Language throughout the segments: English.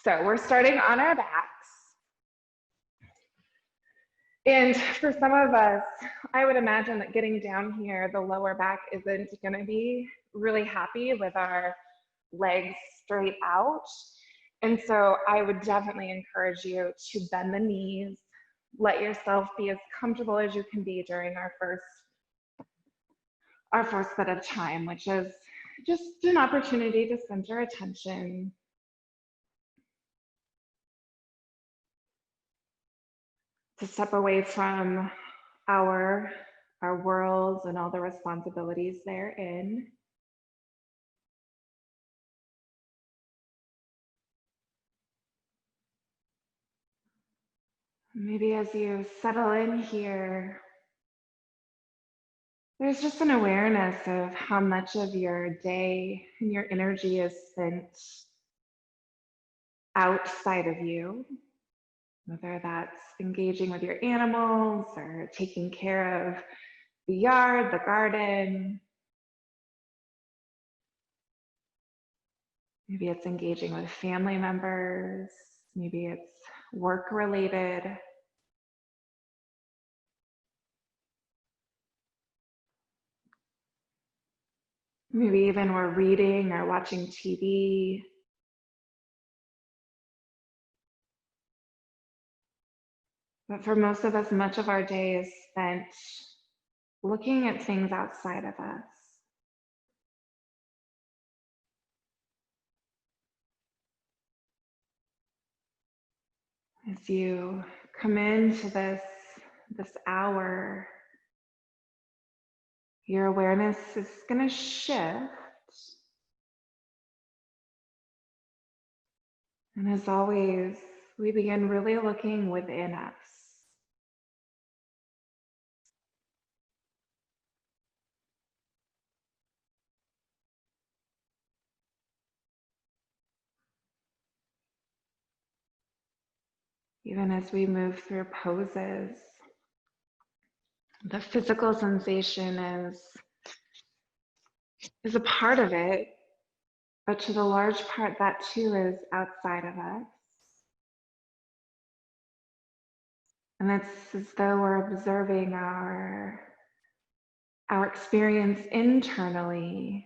So we're starting on our backs. And for some of us, I would imagine that getting down here, the lower back isn't going to be really happy with our legs straight out. And so I would definitely encourage you to bend the knees, let yourself be as comfortable as you can be during our first bit of time, which is just an opportunity to center attention. To step away from our worlds and all the responsibilities therein. Maybe as you settle in here, there's just an awareness of how much of your day and your energy is spent outside of you, whether that's engaging with your animals or taking care of the yard, the garden. Maybe it's engaging with family members. Maybe it's work related. Maybe even we're reading or watching TV. But for most of us, much of our day is spent looking at things outside of us. As you come into this hour, your awareness is going to shift. And as always, we begin really looking within us. Even as we move through poses, the physical sensation is a part of it, but to the large part, that too is outside of us. And it's as though we're observing our experience internally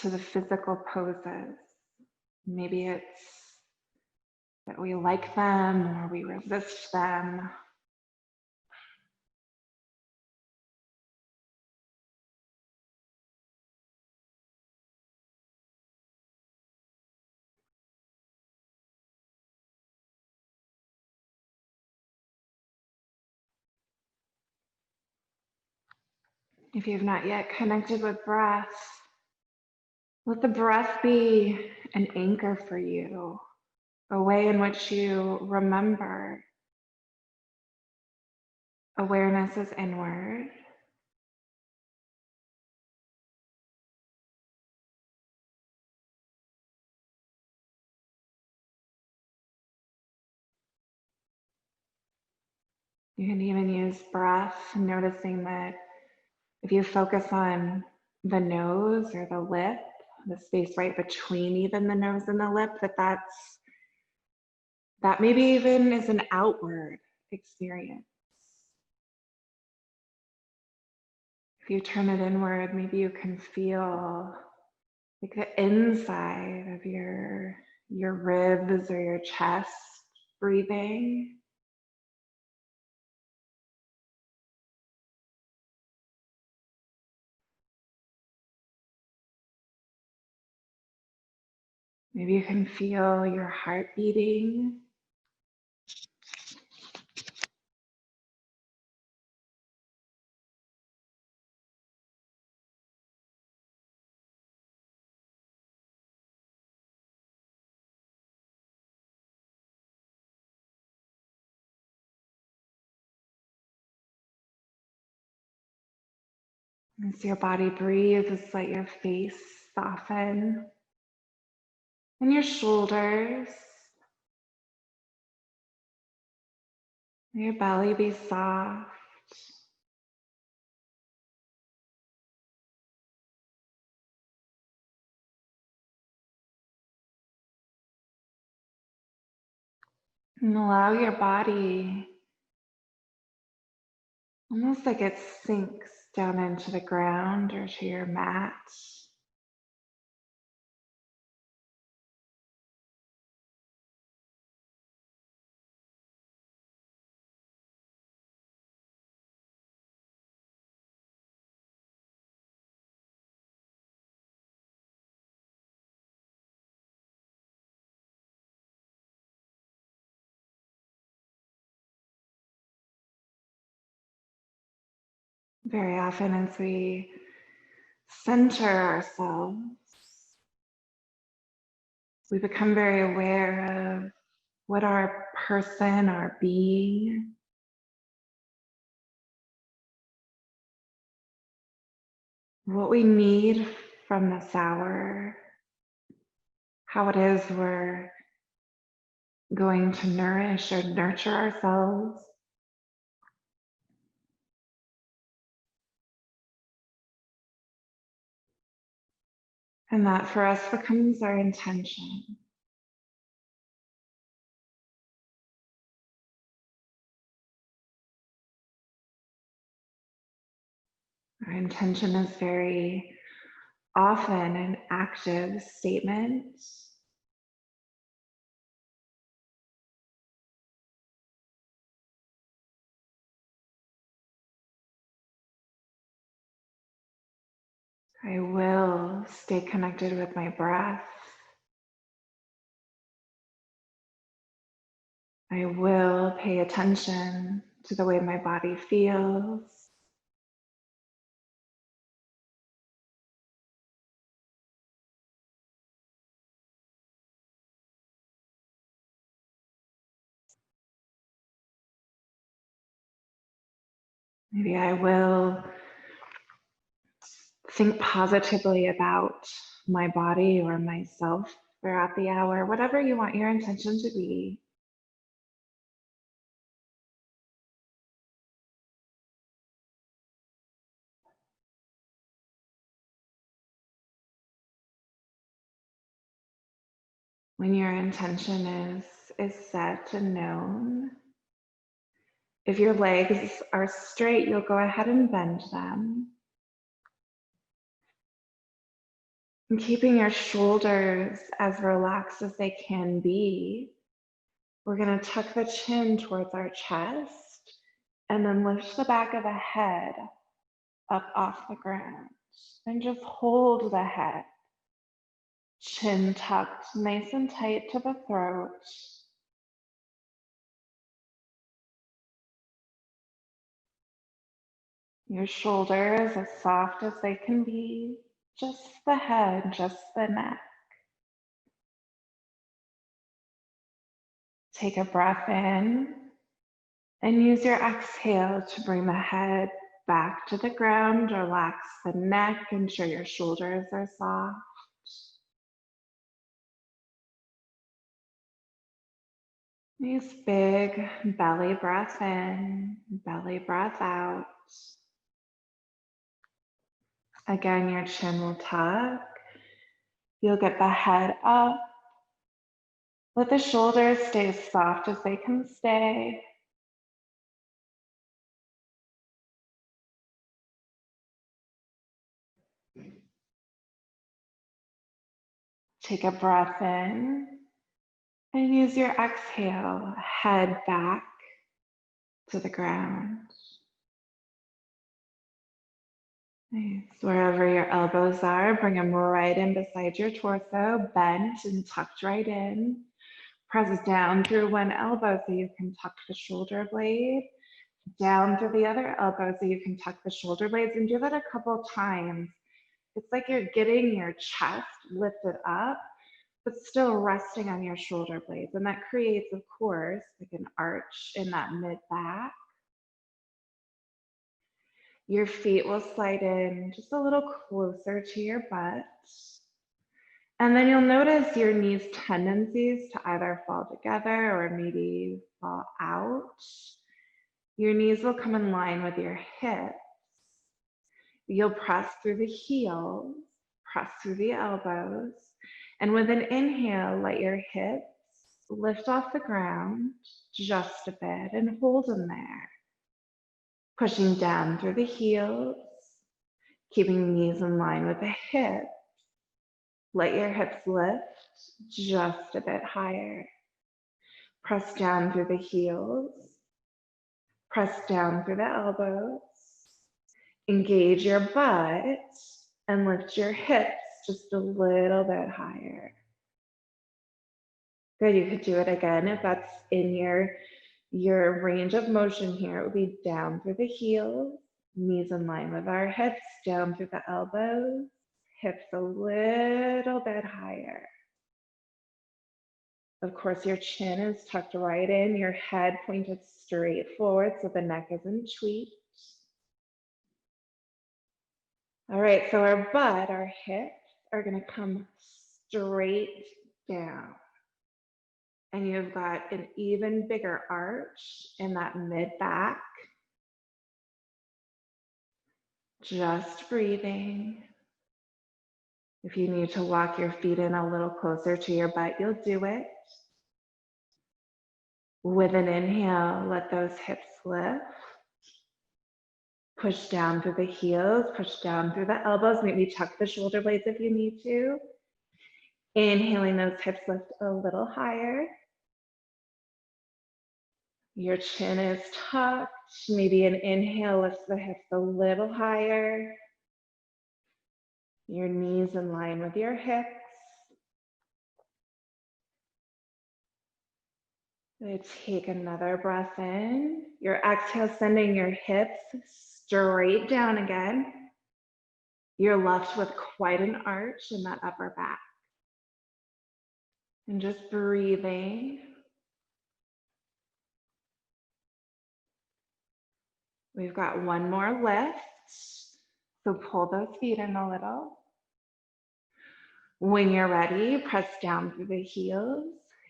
to the physical poses. Maybe it's that we like them or we resist them. If you've not yet connected with breath, let the breath be an anchor for you, a way in which you remember awareness is inward. You can even use breath, noticing that if you focus on the nose or the lip, the space right between even the nose and the lip, that maybe even is an outward experience. If you turn it inward, maybe you can feel like the inside of your ribs or your chest breathing. Maybe you can feel your heart beating. As your body breathes, let your face soften and your shoulders. Let your belly be soft. And allow your body, almost like it sinks down into the ground or to your mat. Very often, as we center ourselves, we become very aware of what our person, our being, what we need from this hour, how it is we're going to nourish or nurture ourselves. And that for us becomes our intention. Our intention is very often an active statement. I will stay connected with my breath. I will pay attention to the way my body feels. Maybe I will think positively about my body or myself throughout the hour, whatever you want your intention to be. When your intention is set and known, if your legs are straight, you'll go ahead and bend them. And keeping your shoulders as relaxed as they can be, we're going to tuck the chin towards our chest and then lift the back of the head up off the ground. And just hold the head, chin tucked nice and tight to the throat. Your shoulders as soft as they can be, just the head, just the neck. Take a breath in and use your exhale to bring the head back to the ground. Relax the neck, ensure your shoulders are soft. Nice big belly breath in, belly breath out. Again, your chin will tuck. You'll get the head up. Let the shoulders stay as soft as they can stay. Take a breath in and use your exhale, head back to the ground. Nice. Wherever your elbows are, bring them right in beside your torso, bent and tucked right in. Press down through one elbow so you can tuck the shoulder blade, down through the other elbow so you can tuck the shoulder blades, and do that a couple times. It's like you're getting your chest lifted up, but still resting on your shoulder blades. And that creates, of course, like an arch in that mid back. Your feet will slide in just a little closer to your butt. And then you'll notice your knees' tendencies to either fall together or maybe fall out. Your knees will come in line with your hips. You'll press through the heels, press through the elbows. And with an inhale, let your hips lift off the ground just a bit and hold them there. Pushing down through the heels, keeping knees in line with the hips. Let your hips lift just a bit higher. Press down through the heels. Press down through the elbows. Engage your butt and lift your hips just a little bit higher. Good, you could do it again if that's in your range of motion here. It would be down through the heels, knees in line with our hips, down through the elbows, hips a little bit higher. Of course, your chin is tucked right in, your head pointed straight forward so the neck isn't tweaked. All right, so our butt, our hips are gonna come straight down. And you've got an even bigger arch in that mid back. Just breathing. If you need to walk your feet in a little closer to your butt, you'll do it. With an inhale, let those hips lift. Push down through the heels, push down through the elbows. Maybe tuck the shoulder blades if you need to. Inhaling, those hips lift a little higher. Your chin is tucked. Maybe an inhale lifts the hips a little higher. Your knees in line with your hips. Take another breath in. Your exhale, sending your hips straight down again. You're left with quite an arch in that upper back. And just breathing. We've got one more lift. So pull those feet in a little. When you're ready, press down through the heels.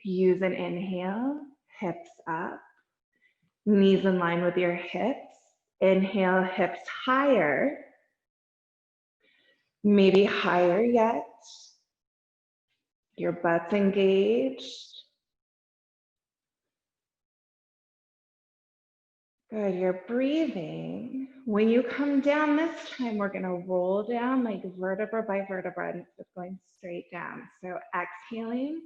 Use an inhale, hips up. Knees in line with your hips. Inhale, hips higher. Maybe higher yet. Your butt's engaged. Good, you're breathing. When you come down this time, we're gonna roll down like vertebra by vertebra, and it's going straight down. So exhaling,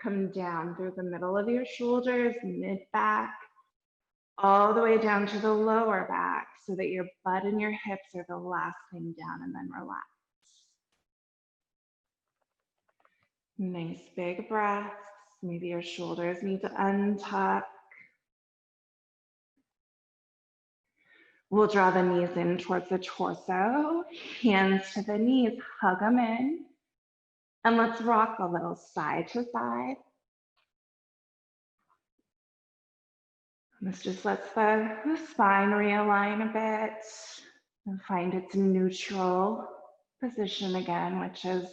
come down through the middle of your shoulders, mid-back, all the way down to the lower back so that your butt and your hips are the last thing down, and then relax. Nice big breaths. Maybe your shoulders need to untuck. We'll draw the knees in towards the torso, hands to the knees, hug them in. And let's rock a little side to side. This just lets the spine realign a bit and find its neutral position again, which is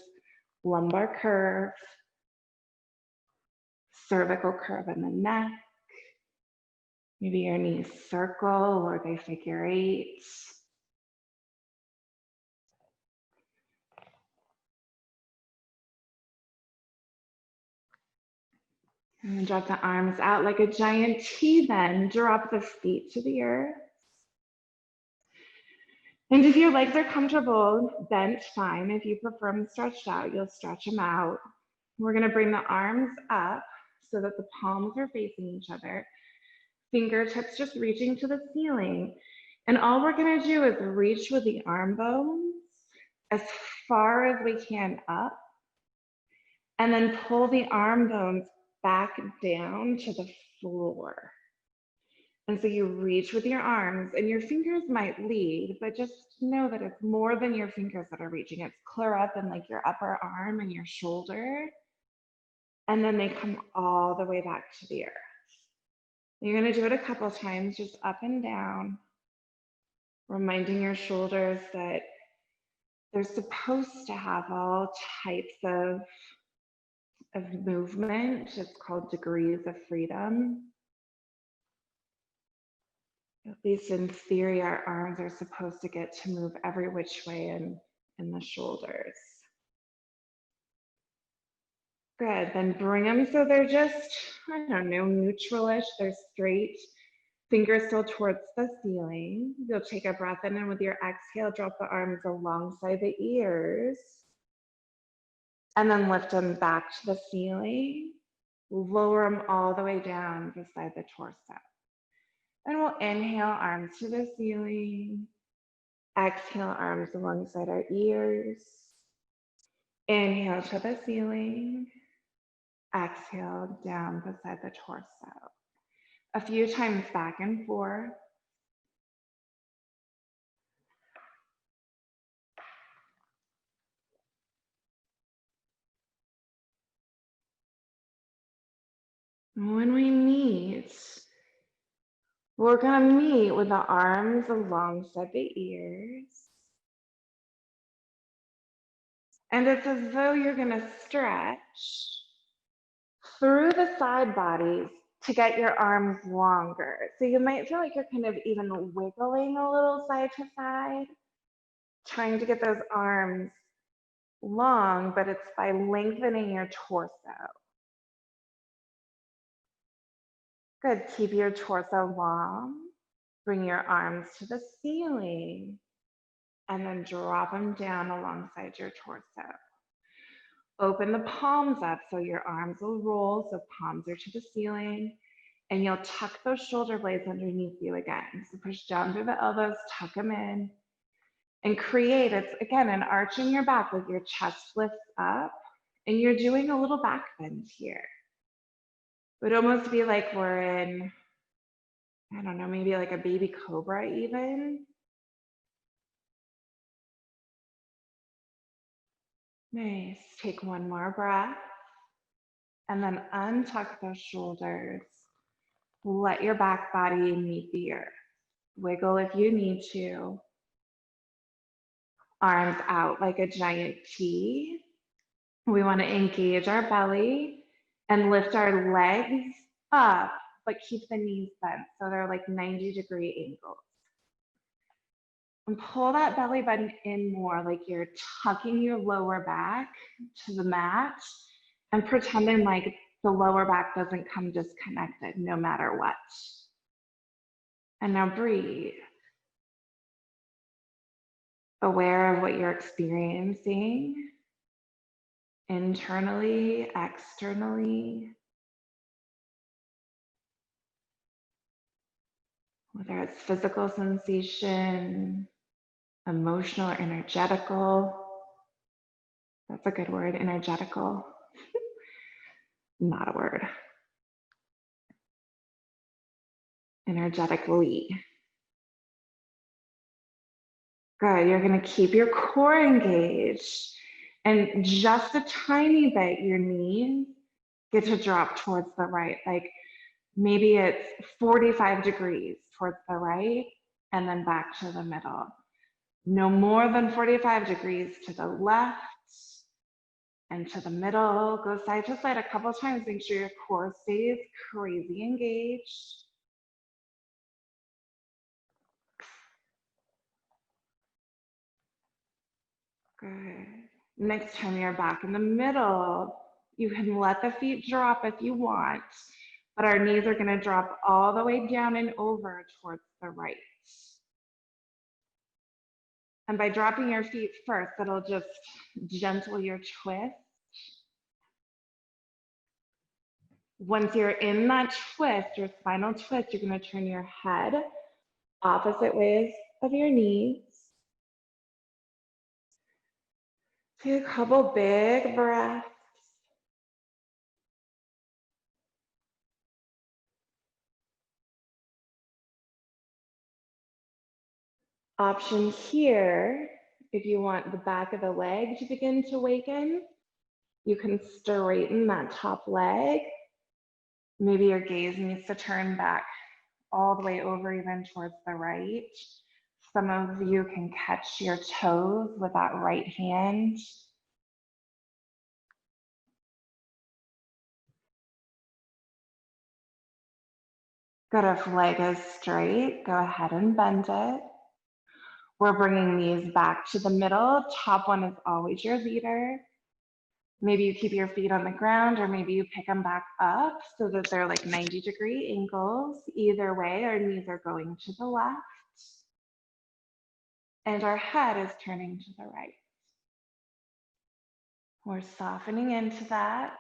lumbar curve, cervical curve in the neck. Maybe your knees circle or they figure eight. And then drop the arms out like a giant T, then drop the feet to the earth. And if your legs are comfortable, bent, fine. If you prefer them stretched out, you'll stretch them out. We're gonna bring the arms up so that the palms are facing each other. Fingertips just reaching to the ceiling. And all we're gonna do is reach with the arm bones as far as we can up, and then pull the arm bones back down to the floor. And so you reach with your arms and your fingers might lead, but just know that it's more than your fingers that are reaching. It's clear up in like your upper arm and your shoulder. And then they come all the way back to the earth. You're gonna do it a couple times, just up and down, reminding your shoulders that they're supposed to have all types of movement. It's called degrees of freedom. At least in theory, our arms are supposed to get to move every which way in the shoulders. Good, then bring them so they're just, I don't know, neutral-ish, they're straight. Fingers still towards the ceiling. You'll take a breath in and with your exhale, drop the arms alongside the ears. And then lift them back to the ceiling. Lower them all the way down beside the torso. And we'll inhale, arms to the ceiling. Exhale, arms alongside our ears. Inhale to the ceiling. Exhale, down beside the torso. A few times back and forth. When we meet, we're going to meet with the arms alongside the ears. And it's as though you're going to stretch through the side bodies to get your arms longer. So you might feel like you're kind of even wiggling a little side to side, trying to get those arms long, but it's by lengthening your torso. Good, keep your torso long. Bring your arms to the ceiling and then drop them down alongside your torso. Open the palms up so your arms will roll, so palms are to the ceiling, and you'll tuck those shoulder blades underneath you again. So push down through the elbows, tuck them in, and create, it's again, an arch in your back with your chest lifts up, and you're doing a little back bend here. It would almost be like we're in, I don't know, maybe like a baby cobra even. Nice, take one more breath, and then untuck those shoulders. Let your back body meet the earth. Wiggle if you need to. Arms out like a giant T. We want to engage our belly and lift our legs up, but keep the knees bent so they're like 90-degree angles. And pull that belly button in more, like you're tucking your lower back to the mat and pretending like the lower back doesn't come disconnected no matter what. And now breathe. Aware of what you're experiencing internally, externally, whether it's physical sensation, emotional or energetical. That's a good word, energetical. Not a word. Energetically. Good, you're gonna keep your core engaged and just a tiny bit your knees get to drop towards the right. Like maybe it's 45 degrees towards the right and then back to the middle. No more than 45 degrees to the left and to the middle. Go side to side a couple times. Make sure your core stays crazy engaged. Good. Next time you're back in the middle, you can let the feet drop if you want, but our knees are going to drop all the way down and over towards the right. And by dropping your feet first, it'll just gentle your twist. Once you're in that twist, your spinal twist, you're going to turn your head opposite ways of your knees. Take a couple big breaths. Option here, if you want the back of the leg to begin to waken, you can straighten that top leg. Maybe your gaze needs to turn back all the way over even towards the right. Some of you can catch your toes with that right hand. Good, if leg is straight, go ahead and bend it. We're bringing these back to the middle. Top one is always your leader. Maybe you keep your feet on the ground, or maybe you pick them back up so that they're like 90-degree angles. Either way, our knees are going to the left and our head is turning to the right. We're softening into that,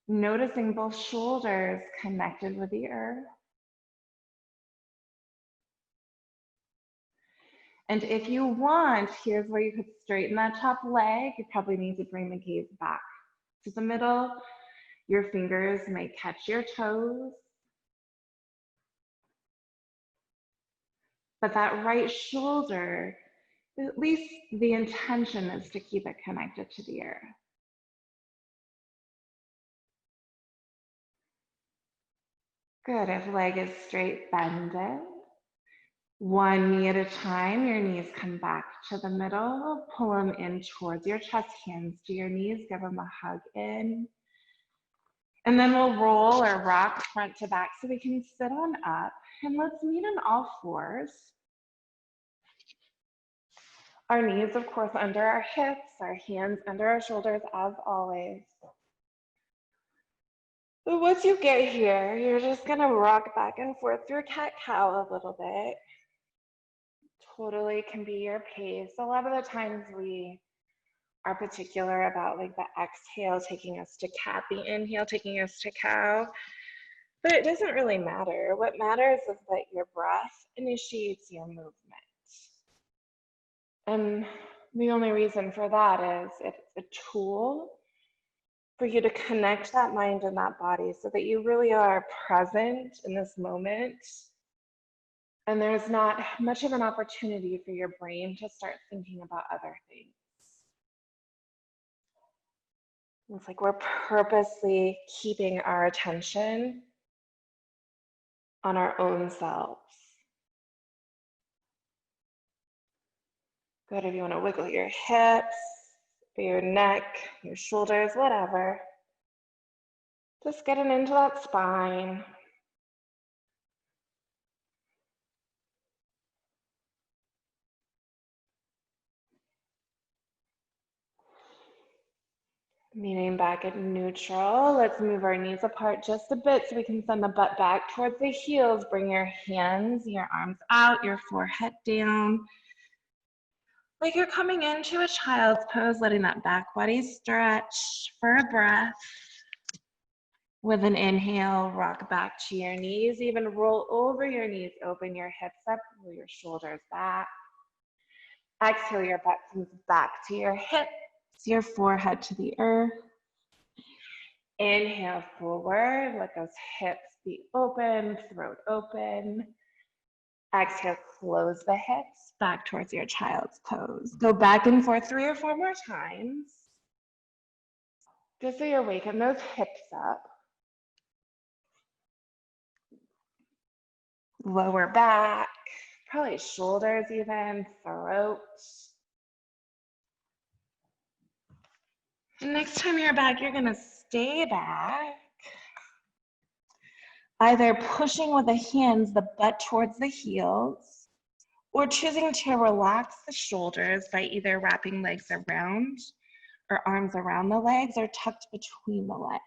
noticing both shoulders connected with the earth. And if you want, here's where you could straighten that top leg. You probably need to bring the gaze back to the middle. Your fingers may catch your toes. But that right shoulder, at least the intention is to keep it connected to the earth. Good, if leg is straight, bend it. One knee at a time, your knees come back to the middle, pull them in towards your chest, hands to your knees, give them a hug in. And then we'll roll or rock front to back so we can sit on up. And let's meet on all fours. Our knees, of course, under our hips, our hands under our shoulders, as always. But once you get here, you're just gonna rock back and forth through cat-cow a little bit. Totally can be your pace. A lot of the times we are particular about like the exhale taking us to cat, the inhale taking us to cow, but it doesn't really matter. What matters is that your breath initiates your movement. And the only reason for that is it's a tool for you to connect that mind and that body so that you really are present in this moment. And there's not much of an opportunity for your brain to start thinking about other things. It's like we're purposely keeping our attention on our own selves. Good, if you want to wiggle your hips, or your neck, your shoulders, whatever. Just getting into that spine. Meaning back at neutral. Let's move our knees apart just a bit so we can send the butt back towards the heels. Bring your hands, your arms out, your forehead down. Like you're coming into a child's pose, letting that back body stretch for a breath. With an inhale, rock back to your knees, even roll over your knees, open your hips up, roll your shoulders back. Exhale, your butt comes back to your hips, your forehead to the earth. Inhale forward, let those hips be open, throat open. Exhale, close the hips back towards your child's pose. Go back and forth 3 or 4 more times. Just so you're waking those hips up. Lower back, probably shoulders even, throat. And next time you're back, you're gonna stay back. Either pushing with the hands, the butt towards the heels, or choosing to relax the shoulders by either wrapping legs around or arms around the legs or tucked between the legs.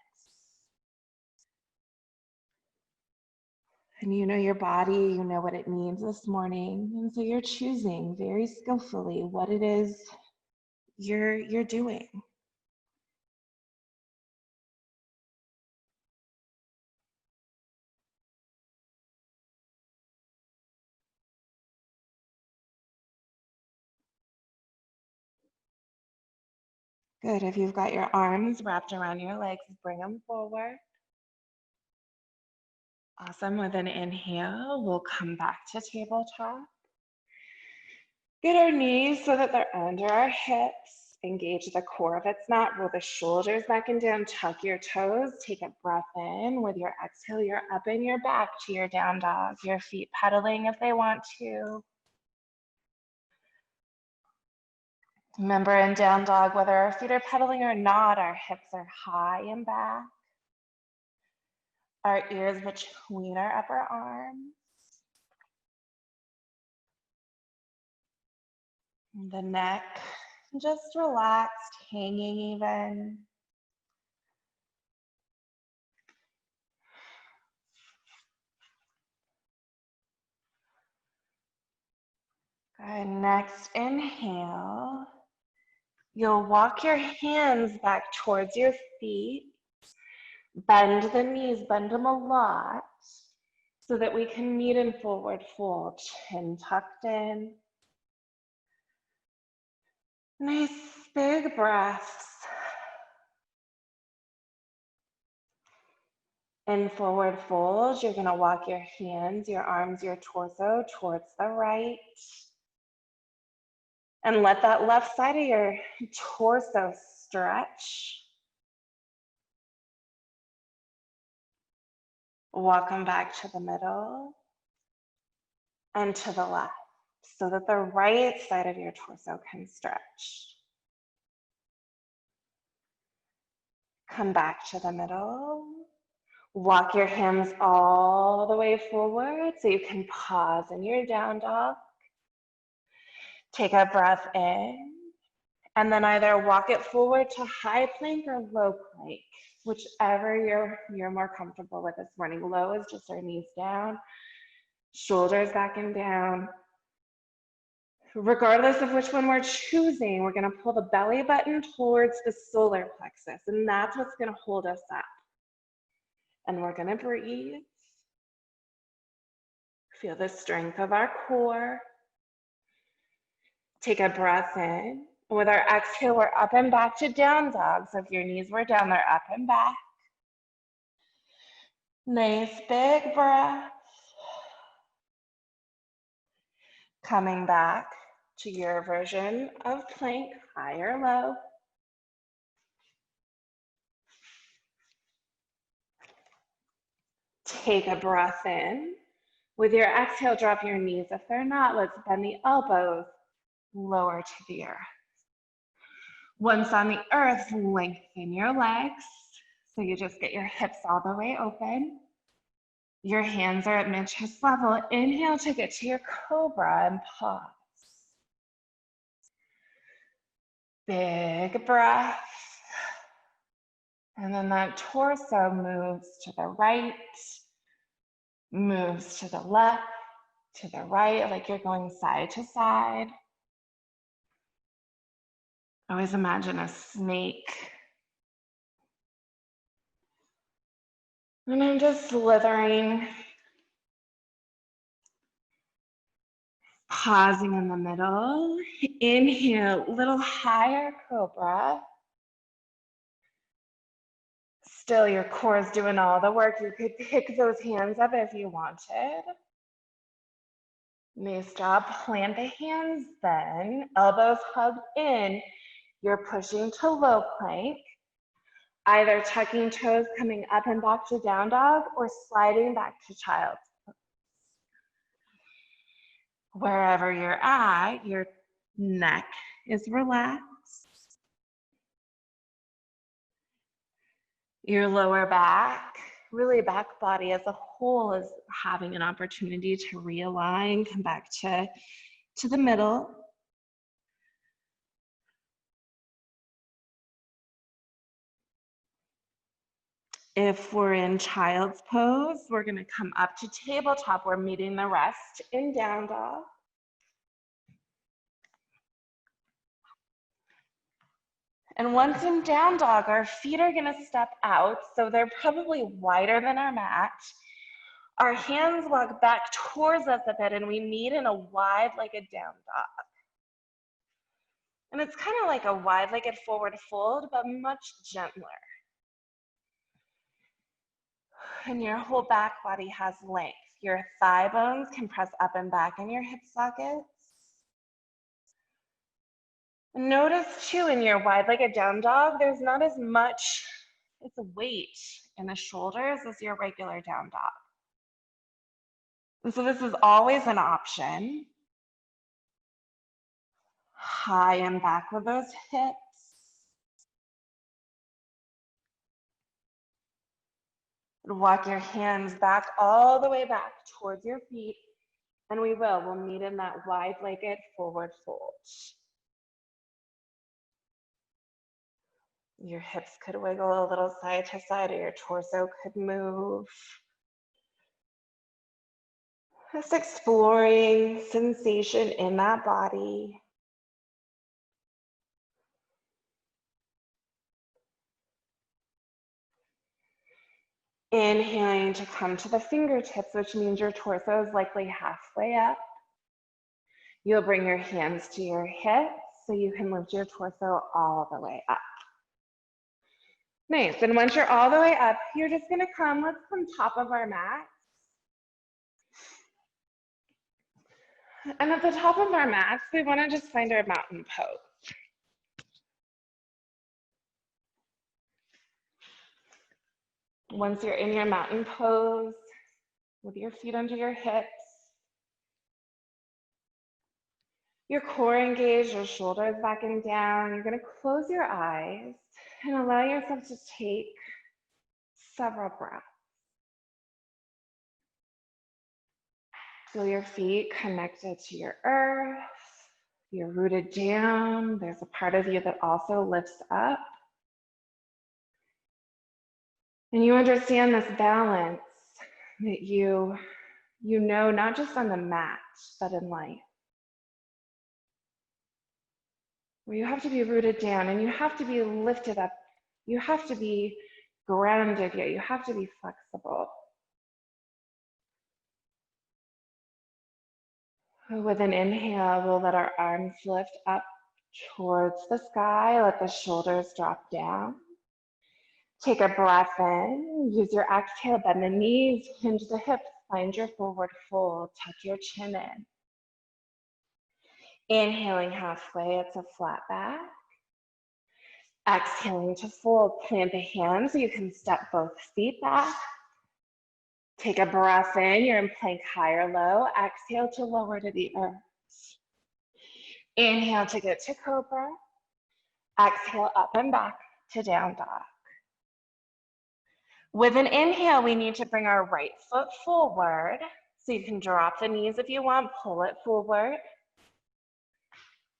And you know your body, you know what it needs this morning. And so you're choosing very skillfully what it is you're doing. Good, if you've got your arms wrapped around your legs, bring them forward. Awesome, with an inhale, we'll come back to tabletop. Get our knees so that they're under our hips. Engage the core of its mat. Roll the shoulders back and down. Tuck your toes. Take a breath in. With your exhale, you're up and you're back to your down dog. Your feet pedaling if they want to. Remember in down dog, whether our feet are pedaling or not, our hips are high and back. Our ears between our upper arms. The neck just relaxed, hanging even. And next inhale, you'll walk your hands back towards your feet. Bend the knees, bend them a lot so that we can meet in forward fold. Chin tucked in. Nice big breaths. In forward fold, you're gonna walk your hands, your arms, your torso towards the right. And let that left side of your torso stretch. Walk them back to the middle and to the left so that the right side of your torso can stretch. Come back to the middle. Walk your hands all the way forward so you can pause in your down dog. Take a breath in, and then either walk it forward to high plank or low plank, whichever you're more comfortable with this morning. Low is just our knees down, shoulders back and down. Regardless of which one we're choosing, we're gonna pull the belly button towards the solar plexus, and that's what's gonna hold us up. And we're gonna breathe. Feel the strength of our core. Take a breath in. With our exhale, we're up and back to down dog. So if your knees were down, they're up and back. Nice big breath. Coming back to your version of plank, high or low. Take a breath in. With your exhale, drop your knees. If they're not, let's bend the elbows, lower to the earth. Once on the earth, lengthen your legs. So you just get your hips all the way open. Your hands are at mid-chest level. Inhale to get to your cobra and pause. Big breath. And then that torso moves to the right, moves to the left, to the right, like you're going side to side. Always imagine a snake. And I'm just slithering, pausing in the middle. Inhale, little higher cobra. Still, your core is doing all the work. You could pick those hands up if you wanted. Nice job. Plant the hands then. Elbows hugged in. You're pushing to low plank. Either tucking toes, coming up and back to down dog, or sliding back to child's pose. Wherever you're at, your neck is relaxed. Your lower back, really back body as a whole, is having an opportunity to realign, come back to the middle. If we're in child's pose, we're gonna come up to tabletop. We're meeting the rest in down dog. And once in down dog, our feet are gonna step out, so they're probably wider than our mat. Our hands walk back towards us a bit, and we meet in a wide-legged down dog. And it's kind of like a wide-legged forward fold, but much gentler. And your whole back body has length. Your thigh bones can press up and back in your hip sockets. Notice too, in your wide-legged down dog, there's not as much weight in the shoulders as your regular down dog. And so this is always an option. High and back with those hips. Walk your hands back all the way back towards your feet. And we'll meet in that wide-legged forward fold. Your hips could wiggle a little side to side, or your torso could move. Just exploring sensation in that body. Inhaling to come to the fingertips, which means your torso is likely halfway up. You'll bring your hands to your hips so you can lift your torso all the way up. Nice, and once you're all the way up, you're just gonna come, let's come top of our mat. And at the top of our mats, we wanna just find our mountain pose. Once you're in your mountain pose, with your feet under your hips, your core engaged, your shoulders back and down, you're gonna close your eyes and allow yourself to take several breaths. Feel your feet connected to your earth. You're rooted down. There's a part of you that also lifts up. And you understand this balance that you know, not just on the mat, but in life. Where you have to be rooted down and you have to be lifted up. You have to be grounded, yet you have to be flexible. With an inhale, we'll let our arms lift up towards the sky. Let the shoulders drop down. Take a breath in. Use your exhale, bend the knees, hinge the hips, find your forward fold, tuck your chin in. Inhaling halfway, it's a flat back. Exhaling to fold, plant the hands so you can step both feet back. Take a breath in, you're in plank high or low. Exhale to lower to the earth. Inhale to get to cobra. Exhale up and back to down dog. With an inhale, we need to bring our right foot forward. So you can drop the knees if you want, pull it forward.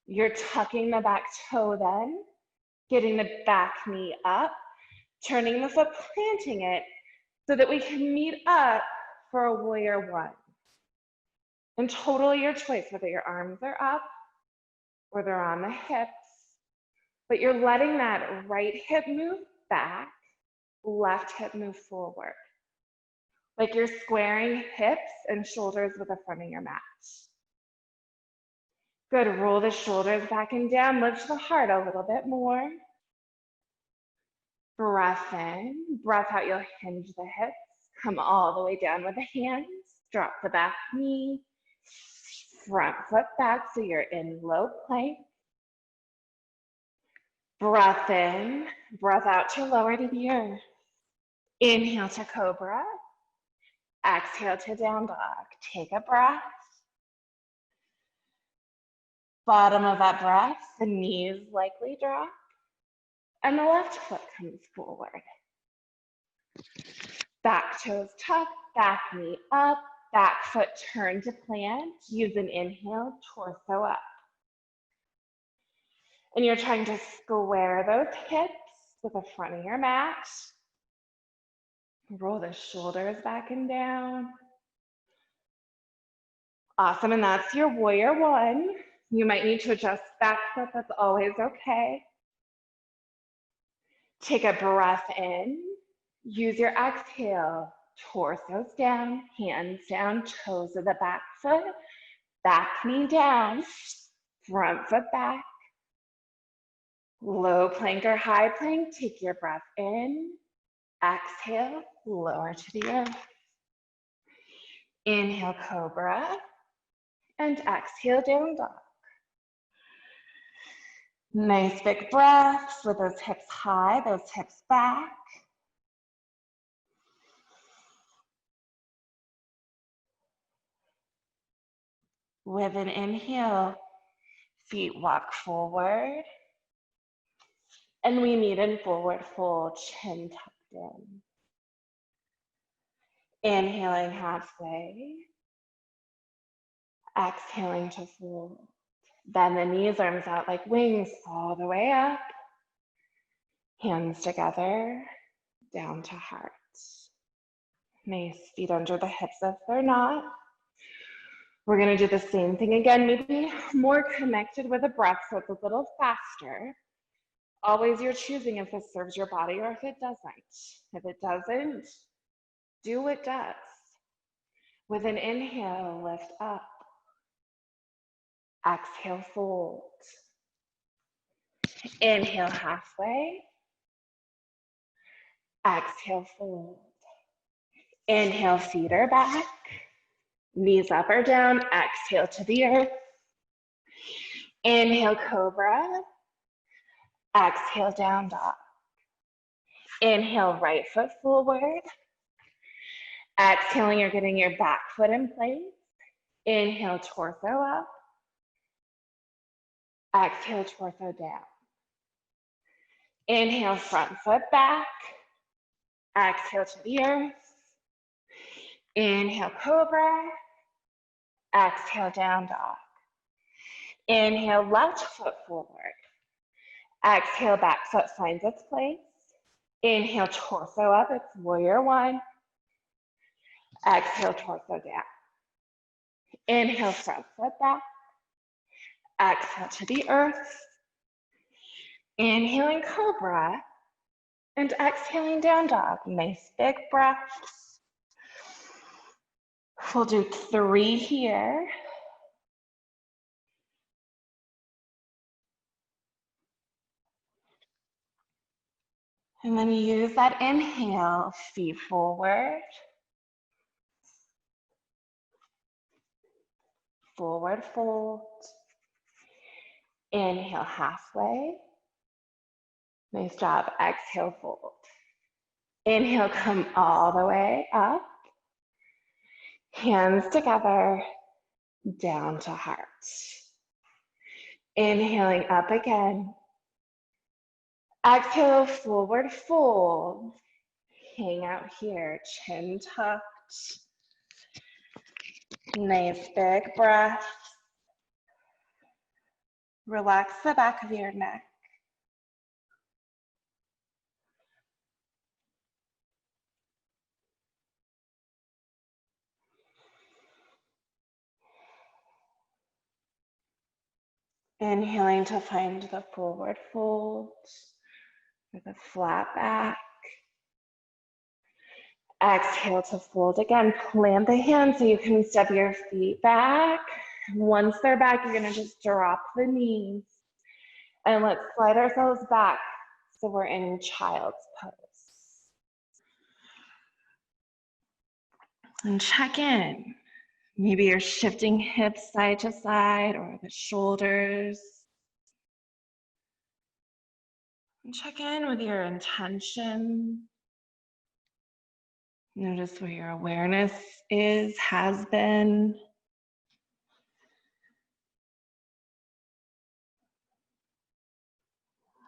You're tucking the back toe then, getting the back knee up, turning the foot, planting it, so that we can meet up for a warrior one. And totally your choice, whether your arms are up or they're on the hips, but you're letting that right hip move back, left hip move forward. Like you're squaring hips and shoulders with the front of your mat. Good, roll the shoulders back and down, lift the heart a little bit more. Breath in, breath out, you'll hinge the hips. Come all the way down with the hands. Drop the back knee. Front foot back so you're in low plank. Breath in, breath out to lower to the earth. Inhale to cobra. Exhale to down dog. Take a breath. Bottom of that breath, the knees likely drop. And the left foot comes forward. Back toes tucked, back knee up, back foot turn to plant. Use an inhale, torso up. And you're trying to square those hips with the front of your mat. Roll the shoulders back and down. Awesome, and that's your warrior one. You might need to adjust back foot, that's always okay. Take a breath in. Use your exhale, torsos down, hands down, toes of the back foot, back knee down, front foot back. Low plank or high plank, take your breath in. Exhale, lower to the earth. Inhale, cobra, and exhale, down dog. Nice big breaths with those hips high, those hips back. With an inhale, feet walk forward. And we meet in forward fold, chin tucked in. Inhaling halfway. Exhaling to fold. Bend the knees, arms out like wings, all the way up. Hands together, down to heart. Nice, feet under the hips if they're not. We're gonna do the same thing again, maybe more connected with the breath so it's a little faster. Always you're choosing if this serves your body or if it doesn't. If it doesn't, do what does. With an inhale, lift up. Exhale, fold. Inhale, halfway. Exhale, fold. Inhale, feet are back. Knees up or down. Exhale to the earth. Inhale, cobra. Exhale, down dog. Inhale, right foot forward. Exhaling, you're getting your back foot in place. Inhale, torso up. Exhale, torso down. Inhale, front foot back. Exhale to the earth. Inhale, cobra. Exhale, down dog. Inhale, left foot forward. Exhale, back foot finds its place. Inhale, torso up, it's warrior one. Exhale, torso down. Inhale, front foot back. Exhale to the earth. Inhaling cobra and exhaling down dog. Nice big breaths. We'll do 3 here. And then use that inhale, feet forward. Forward fold. Inhale, halfway. Nice job. Exhale, fold. Inhale, come all the way up. Hands together, down to heart. Inhaling up again. Exhale, forward fold. Hang out here, chin tucked. Nice big breath. Relax the back of your neck. Inhaling to find the forward fold with a flat back. Exhale to fold again. Plant the hands so you can step your feet back. Once they're back, you're gonna just drop the knees. And let's slide ourselves back so we're in child's pose. And check in. Maybe you're shifting hips side to side or the shoulders. And check in with your intention. Notice where your awareness is, has been.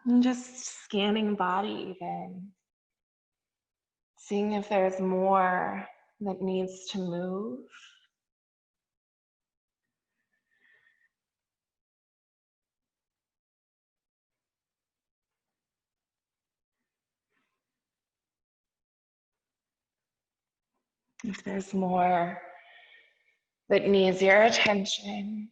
And just scanning body even. Seeing if there's more that needs to move. If there's more that needs your attention.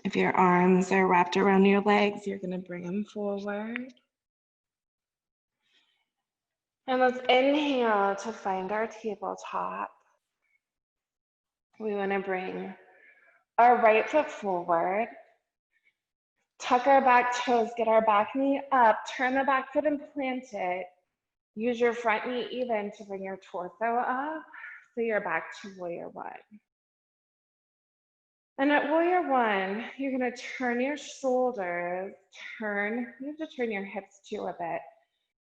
If your arms are wrapped around your legs, you're gonna bring them forward. And let's inhale to find our tabletop. We wanna bring our right foot forward. Tuck our back toes, get our back knee up, turn the back foot and plant it. Use your front knee even to bring your torso up, so you're back to warrior one. And at warrior one, you're gonna turn your shoulders, you have to turn your hips too a bit,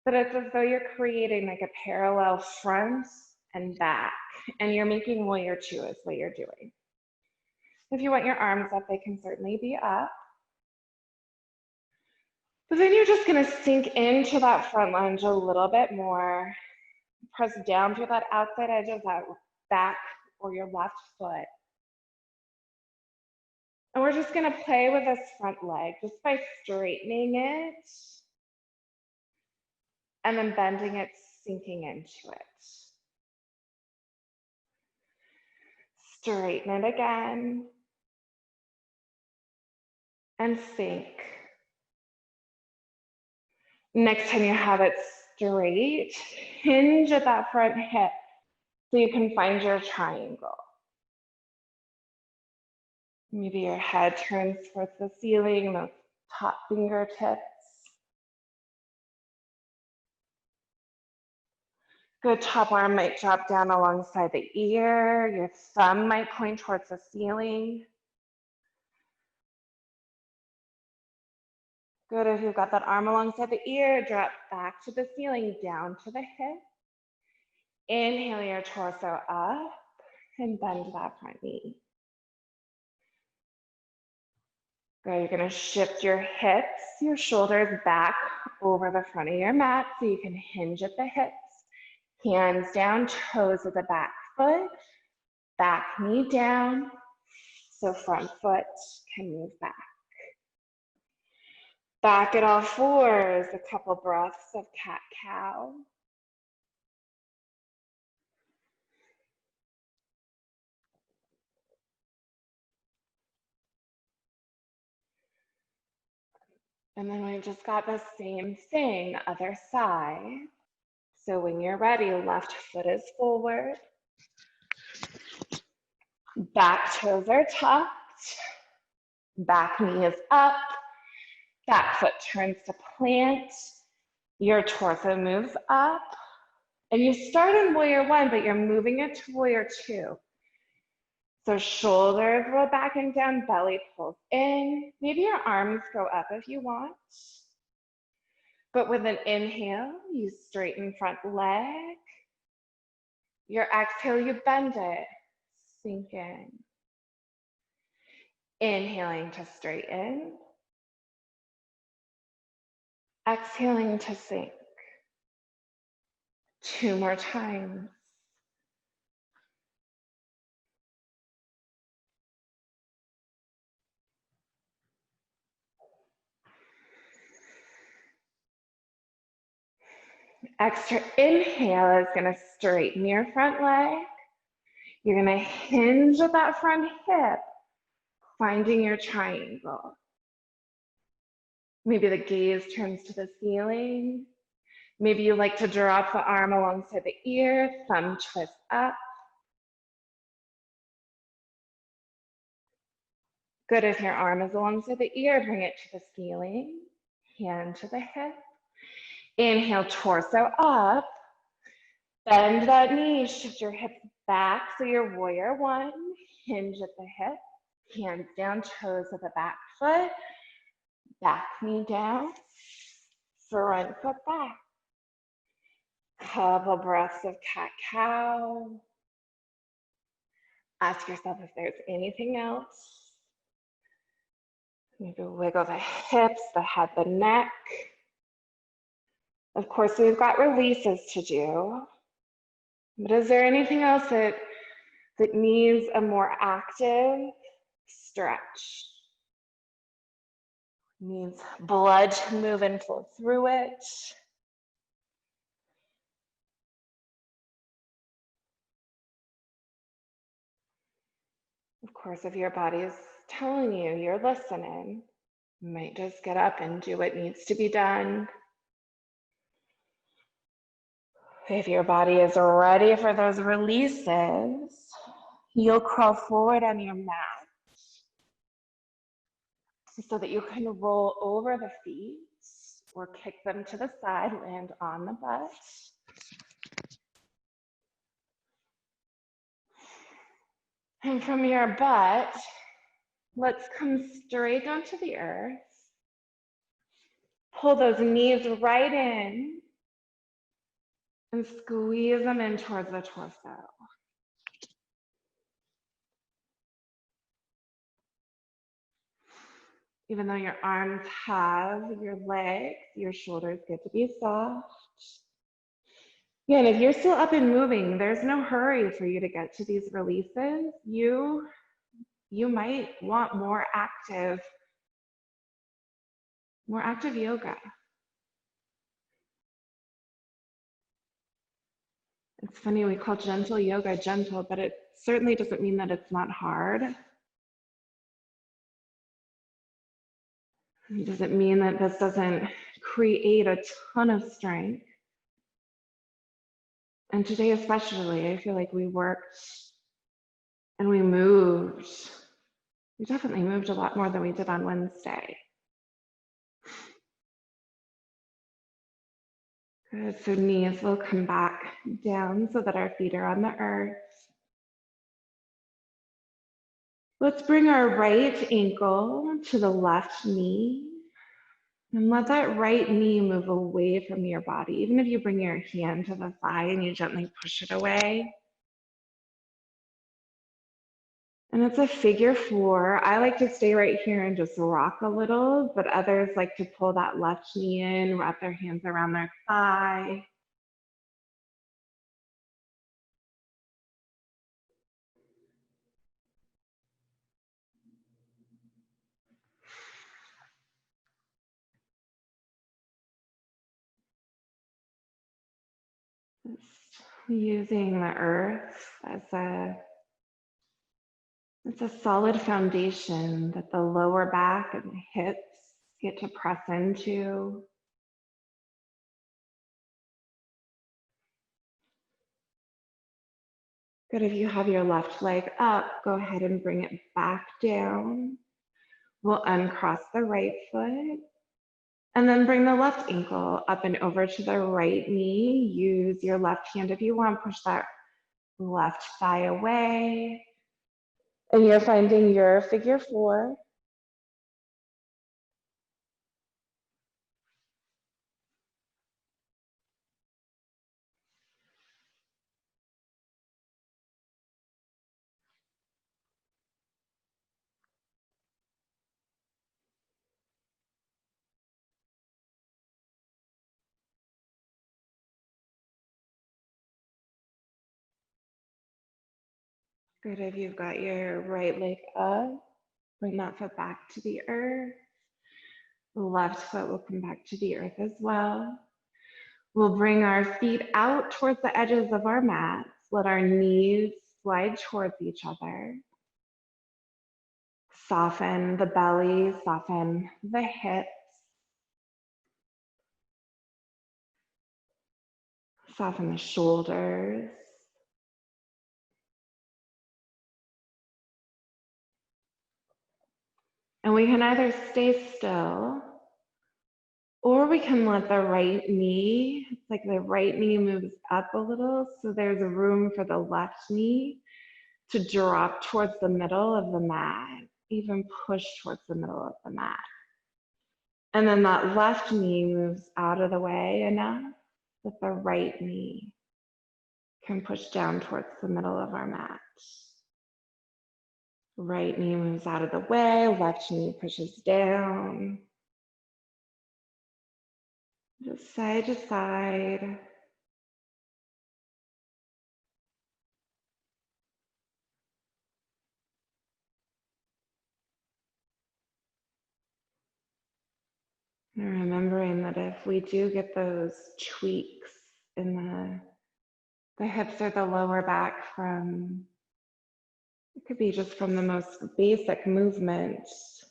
but it's as though you're creating like a parallel front and back, and you're making warrior two is what you're doing. If you want your arms up, they can certainly be up. But then you're just gonna sink into that front lunge a little bit more. Press down through that outside edge of that back or your left foot. And we're just gonna play with this front leg just by straightening it and then bending it, sinking into it. Straighten it again and sink. Next time you have it straight, hinge at that front hip so you can find your triangle. Maybe your head turns towards the ceiling, those top fingertips. Good, top arm might drop down alongside the ear. Your thumb might point towards the ceiling. Good, if you've got that arm alongside the ear, drop back to the ceiling, down to the hip. Inhale your torso up and bend that front knee. Good, you're gonna shift your hips, your shoulders back over the front of your mat so you can hinge at the hips. Hands down, toes at the back foot, back knee down, so front foot can move back. Back at all fours, a couple breaths of cat-cow. And then we've just got the same thing, other side. So when you're ready, left foot is forward. Back toes are tucked. Back knee is up. Back foot turns to plant. Your torso moves up. And you start in warrior one, but you're moving it to warrior two. So shoulders roll back and down, belly pulls in. Maybe your arms go up if you want. But with an inhale, you straighten front leg. Your exhale, you bend it, sink in. Inhaling to straighten. Exhaling to sink. 2 more times. Extra inhale is gonna straighten your front leg. You're gonna hinge at that front hip, finding your triangle. Maybe the gaze turns to the ceiling. Maybe you like to drop the arm alongside the ear, thumb twist up. Good, if your arm is alongside the ear, bring it to the ceiling, hand to the hip. Inhale, torso up. Bend that knee, shift your hips back so you're warrior one. Hinge at the hip, hands down, toes at the back foot. Back knee down, front foot back. Couple breaths of cat-cow. Ask yourself if there's anything else. Maybe wiggle the hips, the head, the neck. Of course, we've got releases to do. But is there anything else that needs a more active stretch? Needs blood to move and flow through it. Of course, if your body is telling you, you're listening, you might just get up and do what needs to be done. If your body is ready for those releases, you'll crawl forward on your mat so that you can roll over the feet or kick them to the side, land on the butt. And from your butt, let's come straight down to the earth. Pull those knees right in and squeeze them in towards the torso. Even though your arms have your legs, your shoulders get to be soft. Yeah, and if you're still up and moving, there's no hurry for you to get to these releases. You you might want more active yoga. It's funny, we call gentle yoga gentle, but it certainly doesn't mean that it's not hard. It doesn't mean that this doesn't create a ton of strength. And today especially, I feel like we worked and we moved. We definitely moved a lot more than we did on Wednesday. Good, so knees will come back down so that our feet are on the earth. Let's bring our right ankle to the left knee and let that right knee move away from your body. Even if you bring your hand to the thigh and you gently push it away. And it's a figure 4. I like to stay right here and just rock a little, but others like to pull that left knee in, wrap their hands around their thigh. Just using the earth as it's a solid foundation that the lower back and the hips get to press into. Good, if you have your left leg up, go ahead and bring it back down. We'll uncross the right foot and then bring the left ankle up and over to the right knee. Use your left hand if you want, push that left thigh away. And you're finding your figure 4. Good, if you've got your right leg up, bring that foot back to the earth. The left foot will come back to the earth as well. We'll bring our feet out towards the edges of our mats. Let our knees slide towards each other. Soften the belly, soften the hips. Soften the shoulders. And we can either stay still or we can let the right knee, it's like the right knee moves up a little, so there's a room for the left knee to drop towards the middle of the mat, even push towards the middle of the mat. And then that left knee moves out of the way enough that the right knee can push down towards the middle of our mat. Right knee moves out of the way, left knee pushes down. Just side to side. And remembering that if we do get those tweaks in the hips or the lower back from, it could be just from the most basic movements,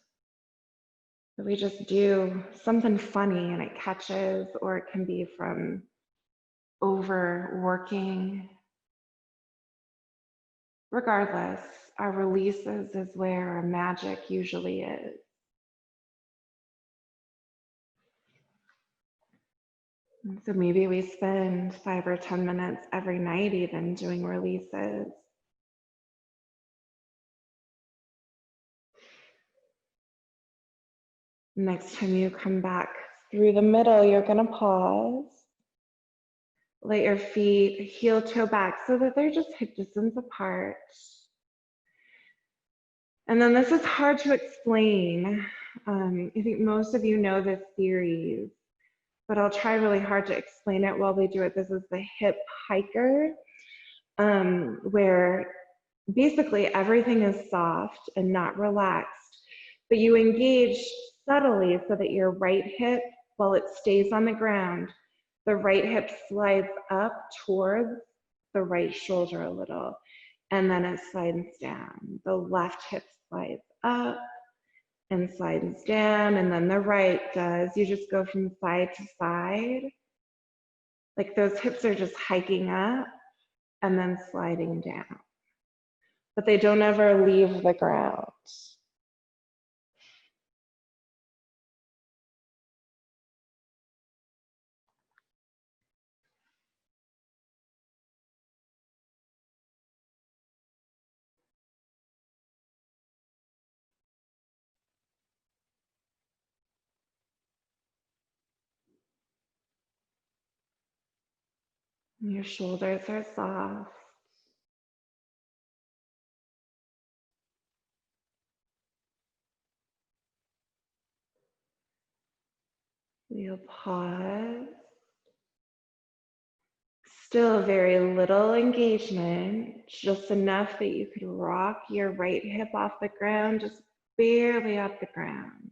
that we just do something funny and it catches, or it can be from overworking. Regardless, our releases is where our magic usually is. And so maybe we spend 5 or 10 minutes every night even doing releases. Next time you come back through the middle, you're gonna pause. Let your feet heel toe back so that they're just hip distance apart. And then this is hard to explain. I think most of you know this series, but I'll try really hard to explain it while we do it. This is the hip hiker, where basically everything is soft and not relaxed, but you engage subtly so that your right hip, while it stays on the ground, the right hip slides up towards the right shoulder a little, and then it slides down. The left hip slides up and slides down, and then the right does. You just go from side to side. Like those hips are just hiking up and then sliding down, but they don't ever leave the ground. Your shoulders are soft. You'll pause. Still very little engagement, just enough that you could rock your right hip off the ground, just barely off the ground.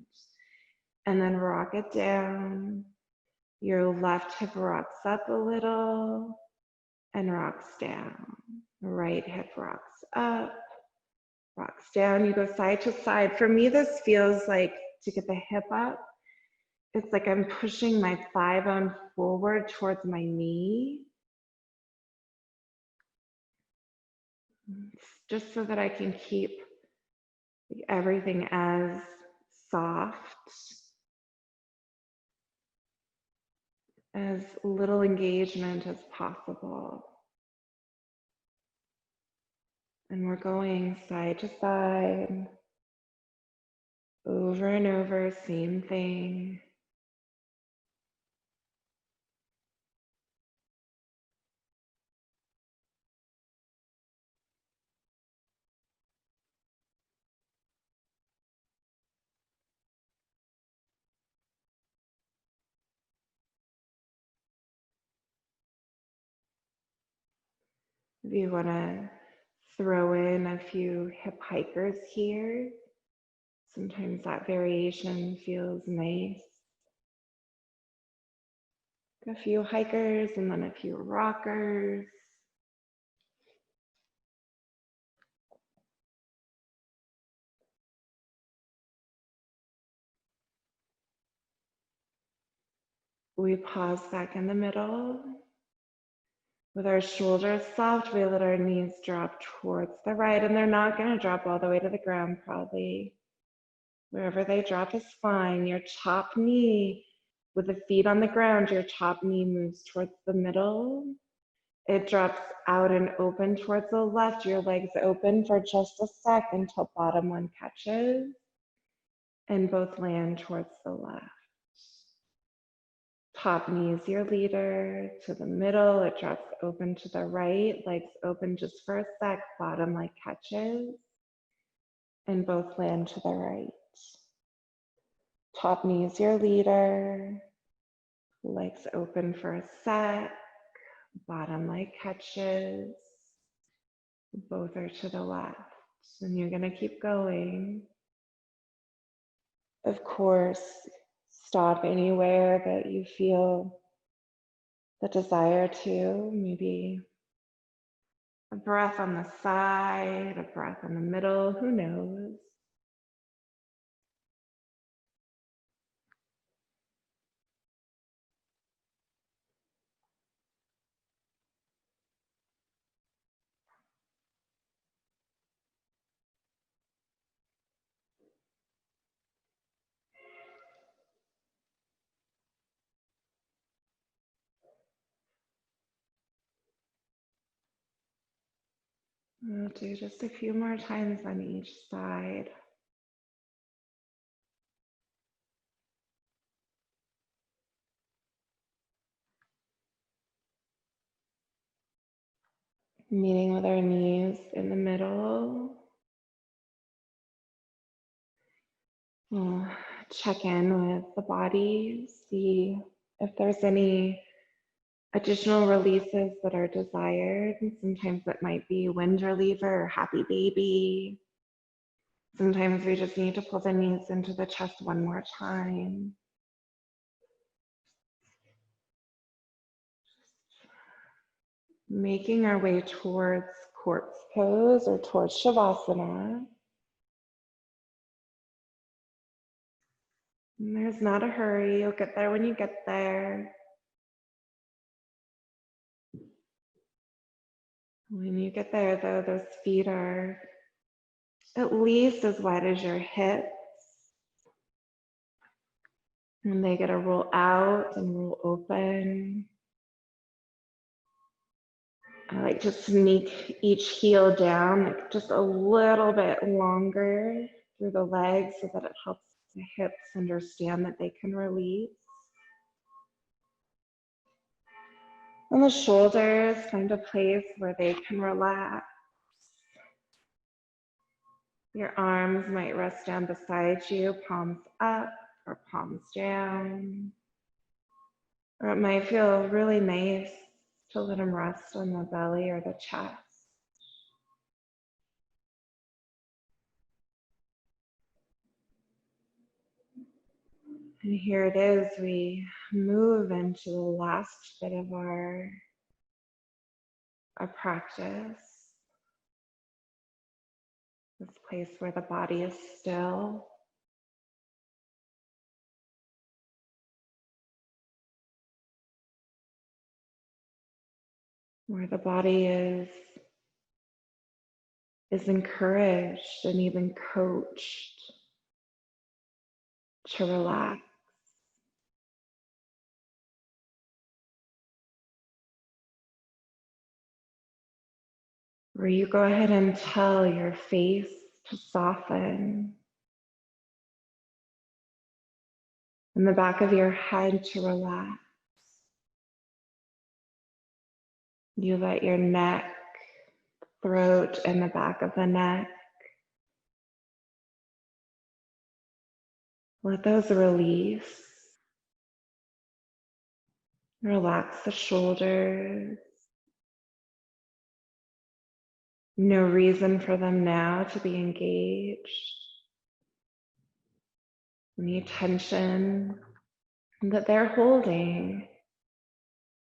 And then rock it down. Your left hip rocks up a little and rocks down. Right hip rocks up, rocks down. You go side to side. For me, this feels like, to get the hip up, it's like I'm pushing my thigh bone forward towards my knee, just so that I can keep everything as soft, as little engagement as possible. And we're going side to side, over and over, same thing. If you want to throw in a few hip hikers here, sometimes that variation feels nice. A few hikers and then a few rockers. We pause back in the middle. With our shoulders soft, we let our knees drop towards the right, and they're not going to drop all the way to the ground, probably. Wherever they drop is fine. Your top knee, with the feet on the ground, your top knee moves towards the middle. It drops out and open towards the left. Your legs open for just a sec until bottom one catches, and both land towards the left. Top knee is your leader, to the middle, it drops open to the right, legs open just for a sec, bottom leg catches, and both land to the right. Top knee is your leader, legs open for a sec, bottom leg catches, both are to the left. And you're gonna keep going. Of course, stop anywhere that you feel the desire to, maybe a breath on the side, a breath in the middle, who knows? We'll do just a few more times on each side. Meeting with our knees in the middle. We'll check in with the body, see if there's any additional releases that are desired. And sometimes it might be wind reliever or happy baby. Sometimes we just need to pull the knees into the chest one more time. Making our way towards corpse pose or towards Shavasana. And there's not a hurry. You'll get there when you get there. When you get there, though, those feet are at least as wide as your hips. And they get to roll out and roll open. I like to sneak each heel down like just a little bit longer through the legs so that it helps the hips understand that they can release. And the shoulders find a place where they can relax. Your arms might rest down beside you, palms up or palms down. Or it might feel really nice to let them rest on the belly or the chest. And here it is, we move into the last bit of our practice. This place where the body is still. Where the body is encouraged and even coached to relax. Where you go ahead and tell your face to soften and the back of your head to relax. You let your neck, throat, and the back of the neck, let those release. Relax the shoulders. No reason for them now to be engaged. Any tension that they're holding,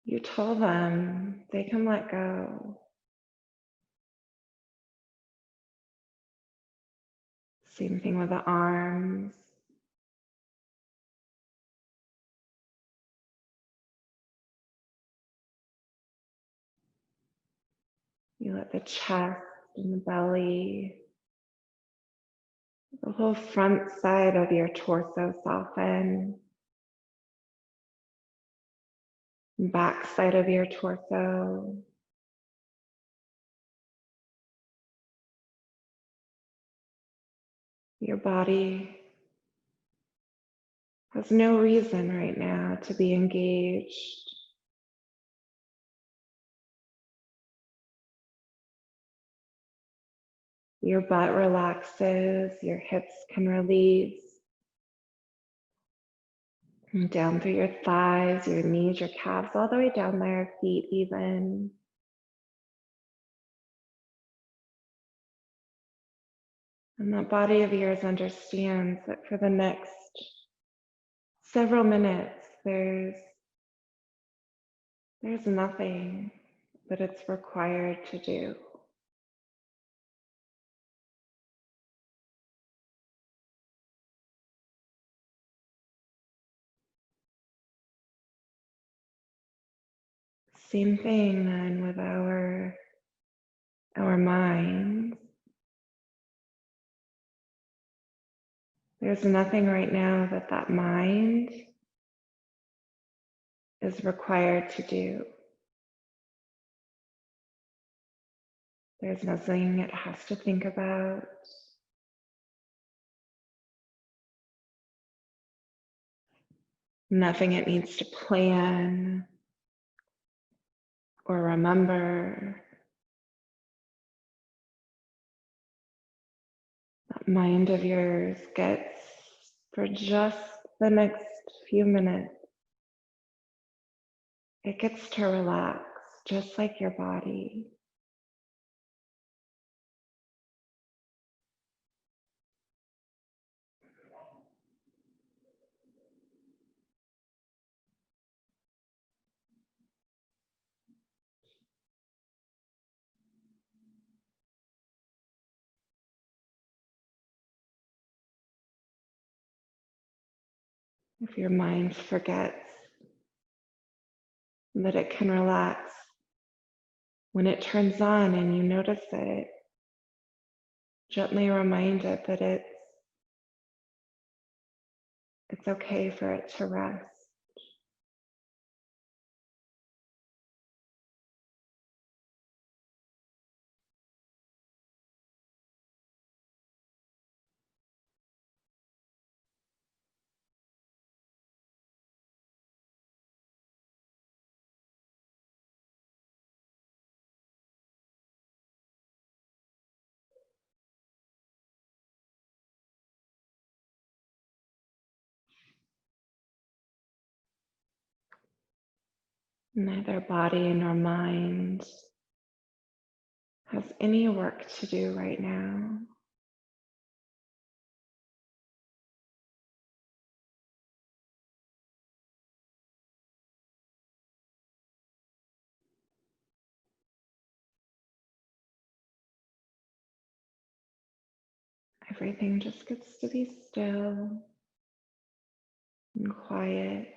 you tell them they can let go. Same thing with the arms. You let the chest and the belly, the whole front side of your torso soften. Back side of your torso. Your body has no reason right now to be engaged. Your butt relaxes, your hips can release. And down through your thighs, your knees, your calves, all the way down there, feet even. And that body of yours understands that for the next several minutes, there's nothing that it's required to do. Same thing then with our minds. There's nothing right now that mind is required to do. There's nothing it has to think about. Nothing it needs to plan or remember. That mind of yours gets, for just the next few minutes, it gets to relax just like your body. If your mind forgets that it can relax, when it turns on and you notice it, gently remind it that it's okay for it to rest. Neither body nor mind has any work to do right now. Everything just gets to be still and quiet.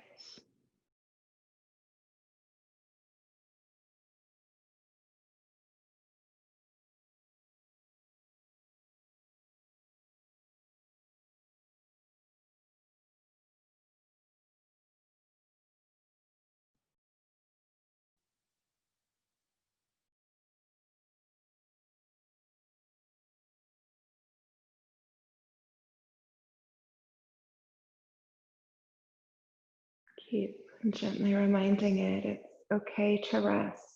Keep gently reminding it it's okay to rest.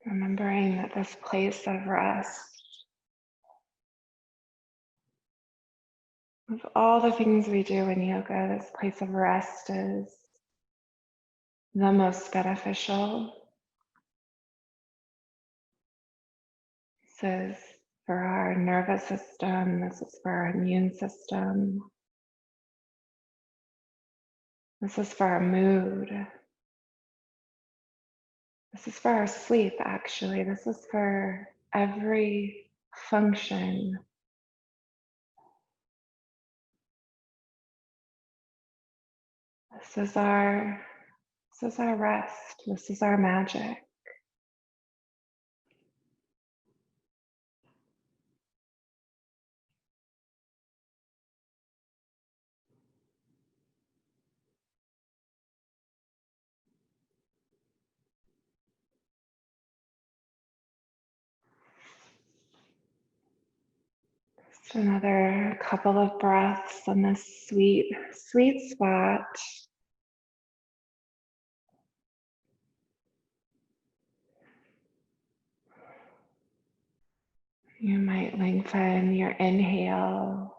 Remembering that this place of rest, of all the things we do in yoga, this place of rest is the most beneficial. This is for our nervous system, this is for our immune system, this is for our mood, this is for our sleep, actually. This is for every function. This is our rest. This is our magic. Just another couple of breaths on this sweet, sweet spot. You might lengthen your inhale,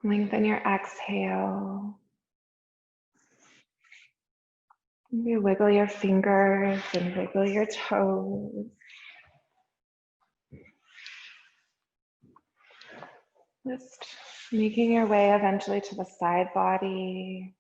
lengthen your exhale. Maybe wiggle your fingers and wiggle your toes. Just making your way eventually to the side body.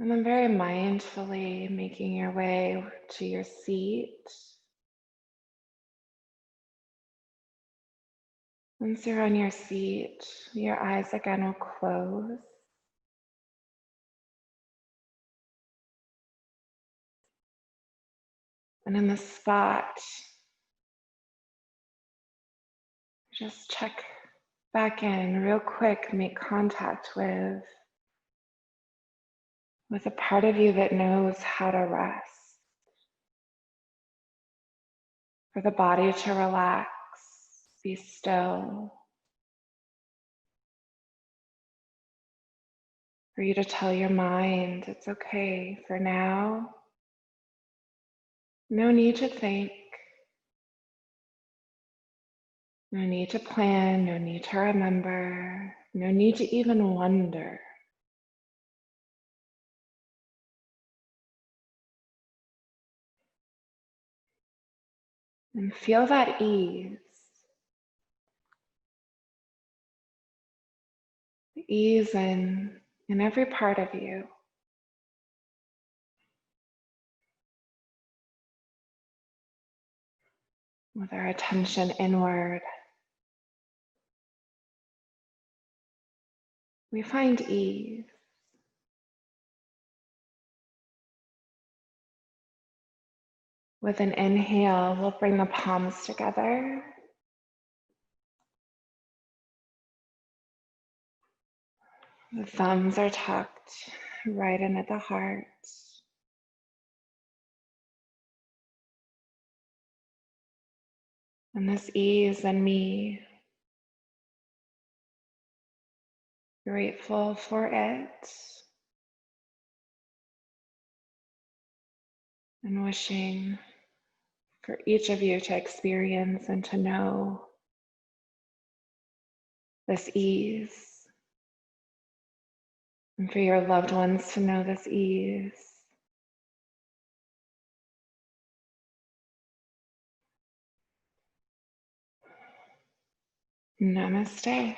And then very mindfully making your way to your seat. Once you're on your seat, your eyes again will close. And in the spot, just check back in real quick, make contact with a part of you that knows how to rest, for the body to relax, be still, for you to tell your mind it's okay for now. No need to think, no need to plan, no need to remember, no need to even wonder. And feel that ease. The ease in every part of you. With our attention inward, we find ease. With an inhale, we'll bring the palms together. The thumbs are tucked right in at the heart. And this ease in me, grateful for it, and wishing for each of you to experience and to know this ease, and for your loved ones to know this ease. Namaste.